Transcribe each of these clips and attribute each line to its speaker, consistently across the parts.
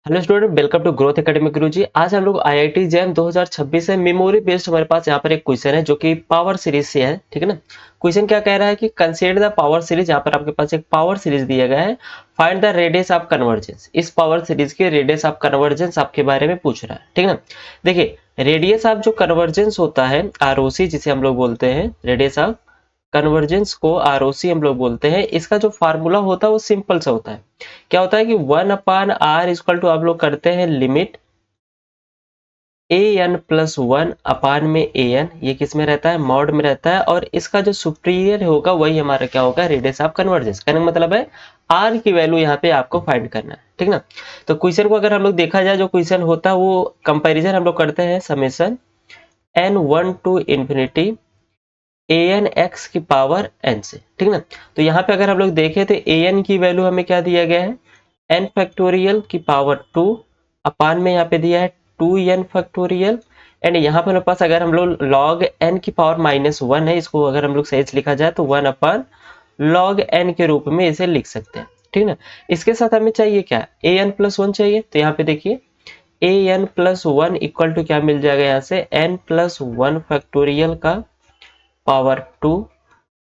Speaker 1: Hello student, welcome to Growth Academy Guruji. आज हम लोग आईआईटी जैम 2026 है मेमोरी बेस्ड हमारे पास यहाँ पर एक क्वेश्चन है जो कि पावर सीरीज से है। ठीक है ना। क्वेश्चन क्या कह रहा है कि कंसीडर द पावर सीरीज। यहाँ पर आपके पास एक पावर सीरीज दिया गया है। Find the radius of convergence. इस पावर सीरीज के रेडियस ऑफ कन्वर्जेंस आपके बारे में पूछ रहा है। ठीक है ना। देखिए, रेडियस ऑफ जो कन्वर्जेंस होता है आरओसी जिसे हम लोग बोलते हैं, रेडियस ऑफ कन्वर्जेंस को आरओसी हम लोग बोलते हैं। इसका जो फार्मूला होता है वो सिंपल सा होता है। क्या होता है कि 1/r इक्वल टू आप लोग करते हैं लिमिट ए एन प्लस वन अपान में ए एन। ये किस में रहता है? मॉड में रहता है। और इसका जो सुपीरियर होगा वही हमारा क्या होगा? Radius of convergence. कहने का मतलब है आर की वैल्यू यहाँ पे आपको फाइंड करना है। ठीक ना। तो क्वेश्चन को अगर हम लोग देखा जाए, जो क्वेश्चन होता है वो कंपेरिजन हम लोग करते हैं summation n1 to infinity a n x की पावर एन से। ठीक ना। तो यहाँ पे अगर हम लोग देखें तो ए एन की वैल्यू हमें क्या दिया गया है? एन फैक्टोरियल की पावर 2 अपान में यहाँ पे दिया है 2n फैक्टोरियल। एंड यहाँ पे हमारे पास अगर हम लोग log n की पावर -1 है, इसको अगर हम लोग सही से लिखा जाए तो 1 अपान log n के रूप में इसे लिख सकते हैं। ठीक ना। इसके साथ हमें चाहिए क्या? ए एन प्लस वन चाहिए। तो यहाँ पे देखिए a n plus one equal to क्या मिल जाएगा? यहाँ से एन प्लस वन फैक्टोरियल का पावर 2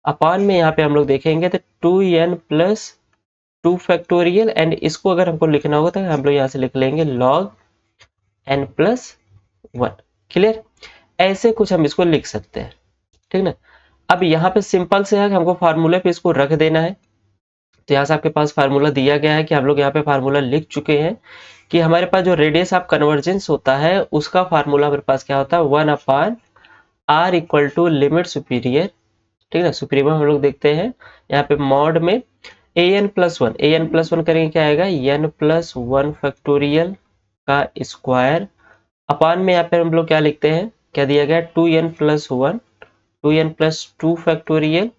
Speaker 1: अपान में यहाँ पे हम लोग देखेंगे तो 2n प्लस 2 फैक्टोरियल। एंड इसको अगर हमको लिखना होगा तो हम लोग यहाँ से लिख लेंगे log n plus one. Clear? ऐसे कुछ हम इसको लिख सकते हैं। ठीक ना। अब यहाँ पे सिंपल से है कि हमको फार्मूले पे इसको रख देना है। तो यहाँ से आपके पास फार्मूला दिया गया है कि हम लोग यहाँ पे फार्मूला लिख चुके हैं कि हमारे पास जो रेडियस ऑफ कन्वर्जेंस होता है उसका फार्मूला हमारे पास क्या होता है? 1 upon r equal to limit superior. ठीक है ना। सुप्रीमो हम लोग देखते हैं यहाँ पे मॉड में ए एन प्लस वन। ए एन प्लस वन करेंगे क्या आएगा? एन प्लस वन फैक्टोरियल का स्क्वायर अपान में यहाँ पे हम लोग क्या लिखते हैं? क्या दिया गया? 2n plus one, 2n plus two factorial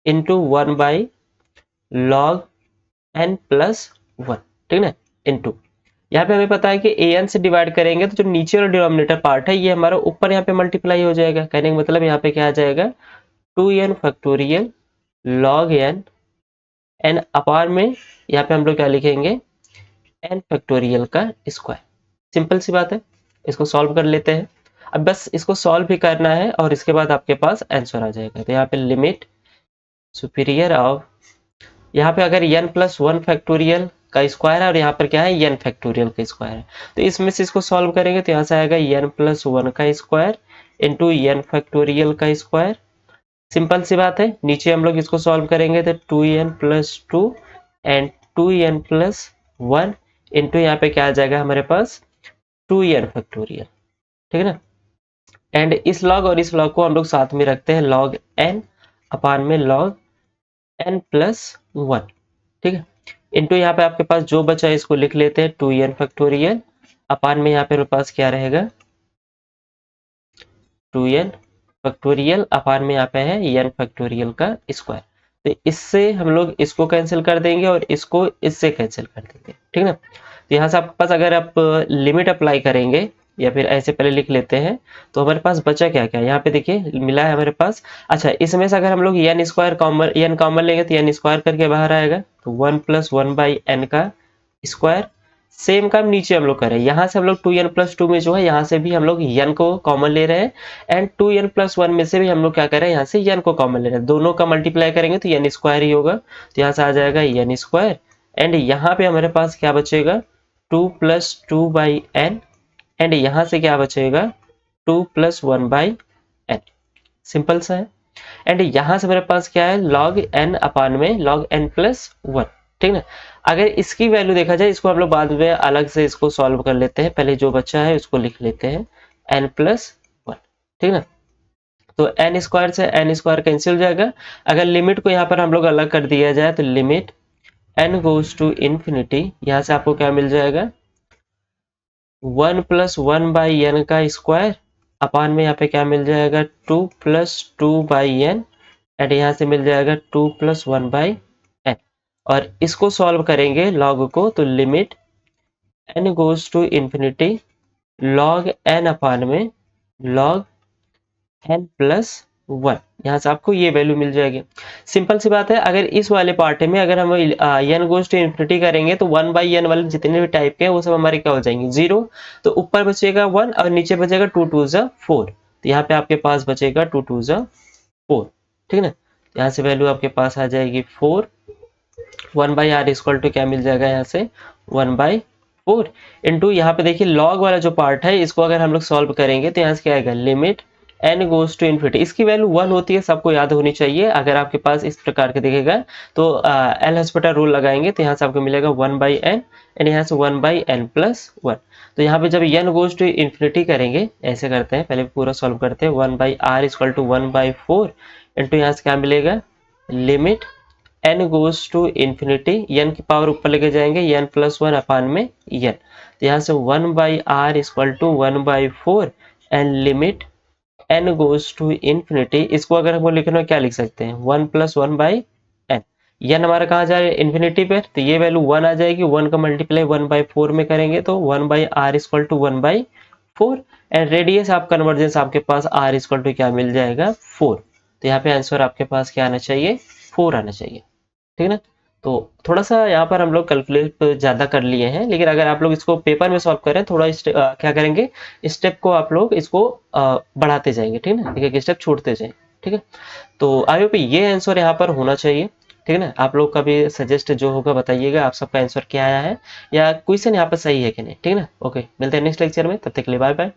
Speaker 1: into one by log n plus one. ठीक है ना। इंटू यहाँ पे हमें पता है कि ए एन से डिवाइड करेंगे तो जो नीचे वाला डिनोमिनेटर पार्ट है ये हमारा ऊपर यहाँ पे मल्टीप्लाई हो जाएगा। कहने का मतलब यहाँ पे क्या आ जाएगा? 2n factorial log n N अपार में यहाँ पे हम लोग क्या लिखेंगे? एन फैक्टोरियल का स्क्वायर। सिंपल सी बात है। इसको सॉल्व कर लेते हैं। अब बस इसको सॉल्व भी करना है और इसके बाद आपके पास आंसर आ जाएगा। तो यहाँ पे लिमिट सुपीरियर ऑफ, यहाँ पे अगर n प्लस वन फैक्टोरियल का स्क्वायर है और यहाँ पर क्या है? n फैक्टोरियल का स्क्वायर है। तो इसमें से इसको सॉल्व करेंगे तो यहाँ से आएगा n प्लस वन का स्क्वायर इंटू n फैक्टोरियल का स्क्वायर। सिंपल सी बात है। नीचे हम लोग इसको सॉल्व करेंगे तो 2n plus two and 2n plus one into यहाँ पे क्या आ जाएगा हमारे पास? 2n factorial. ठीक है ना। एंड इस लॉग और इस लॉग को हम लोग साथ में रखते हैं log n अपान में log n प्लस वन। ठीक है। इंटू यहाँ पे आपके पास जो बचा है इसको लिख लेते हैं 2n फैक्टोरियल अपान में यहाँ पे हमारे पास क्या रहेगा? 2n फैक्टोरियल अपान में यहाँ पे है n फैक्टोरियल का स्क्वायर। तो इससे हम लोग इसको कैंसिल कर देंगे और इसको इससे कैंसिल कर देंगे। ठीक ना। तो यहाँ से आपके पास अगर आप लिमिट अप्लाई करेंगे या फिर ऐसे पहले लिख लेते हैं तो हमारे पास बचा क्या क्या? यहाँ पे देखिए मिला है हमारे पास। अच्छा, इसमें से अगर हम लोग n square common n common लेंगे तो n स्क्वायर करके बाहर आएगा तो one plus one by n का स्क्वायर। सेम काम नीचे हम लोग करें। यहाँ से हम लोग 2n प्लस टू में जो है यहाँ से भी हम लोग n को कॉमन ले रहे हैं एंड 2n प्लस वन में से भी हम लोग क्या कर रहे हैं? यहाँ से n को कॉमन ले रहे हैं। दोनों का मल्टीप्लाई करेंगे तो n स्क्वायर ही होगा। तो यहाँ से आ जाएगा n स्क्वायर एंड यहाँ पे हमारे पास क्या बचेगा? 2 plus two by n and यहाँ से क्या बचेगा? 2 plus one by n. Simple सा है। एंड यहाँ से मेरे पास क्या है? log n अपान में log n प्लस वन। ठीक ना। अगर इसकी वैल्यू देखा जाए, इसको हम लोग बाद में अलग से इसको सॉल्व कर लेते हैं। पहले जो बच्चा है उसको लिख लेते हैं n प्लस वन। ठीक ना। तो n स्क्वायर से n स्क्वायर कैंसिल हो जाएगा। अगर लिमिट को यहाँ पर हम लोग अलग कर दिया जाए तो limit n goes to infinity, यहाँ से आपको क्या मिल जाएगा? 1 प्लस वन बाई एन का स्क्वायर अपान में यहाँ पे क्या मिल जाएगा? 2 plus two by n and यहाँ से मिल जाएगा 2 प्लस वन बाई एन। और इसको सॉल्व करेंगे लॉग को तो limit n goes to infinity log n upon में log n प्लस 1, यहाँ से आपको ये वैल्यू मिल जाएगी। सिंपल सी बात है, अगर इस वाले पार्ट में अगर हम n गोज टू इन्फिनिटी करेंगे तो 1/n वाले जितने भी टाइप के हैं वो सब हमारे क्या हो जाएंगे, 0। तो ऊपर बचेगा 1 और नीचे बचेगा 2 2 ज़ा 4। तो यहाँ पे आपके पास बचेगा 2 2 ज़ा 4, ठीक है ना। यहाँ से वैल्यू आपके पास आ जाएगी 4। 1/r इक्वल टू क्या मिल जाएगा यहाँ से, 1/4 इंटू यहाँ पे देखिए लॉग वाला जो पार्ट है इसको अगर हम लोग सॉल्व करेंगे तो यहाँ से क्या आएगा, limit n goes to infinity. इसकी वैल्यू 1 होती है, सबको याद होनी चाहिए। अगर आपके पास इस प्रकार के दिखेगा तो एल हॉस्पिटल रूल लगाएंगे तो यहाँ से आपको मिलेगा 1/n एंड यहाँ से 1/n+1। तो यहाँ पे जब n गोज टू इन्फिनिटी करेंगे, ऐसे करते हैं, पहले पूरा सॉल्व करते हैं। 1/r इक्वल टू 1/4 इंटू यहाँ से क्या मिलेगा, limit n goes to infinity, n की पावर ऊपर लेके जाएंगे, n+1 अपान में n। तो यहाँ से 1/r equal to 1/4 and limit n goes to infinity. इसको अगर हमको लिखना है क्या लिख सकते हैं, 1+1/n। n हमारा कहाँ जा रहा है, इन्फिनिटी पे, तो ये वैल्यू 1 आ जाएगी। 1 का मल्टीप्लाई 1/4 में करेंगे तो 1/r equal to 1/4 and radius आप कन्वर्जेंस आपके पास r इक्वल टू क्या मिल जाएगा, 4। तो यहाँ पे आंसर आपके पास क्या आना चाहिए, 4 आना चाहिए, ठीक है ना। तो थोड़ा सा यहाँ पर हम लोग कैलकुलेट ज़्यादा कर लिए हैं, लेकिन अगर आप लोग इसको पेपर में सॉल्व करें थोड़ा क्या करेंगे, स्टेप को आप लोग इसको बढ़ाते जाएंगे, ठीक है ना, एक एक स्टेप छोड़ते जाएंगे, ठीक है। तो आई होप ये आंसर यहाँ पर होना चाहिए, ठीक है ना। आप लोग का भी सजेस्ट जो होगा बताइएगा, आप सबका आंसर क्या आया है या क्वेश्चन यहाँ पर सही है कि नहीं, ठीक है ना। ओके, मिलते हैं नेक्स्ट लेक्चर में, तब तक के लिए बाय बाय।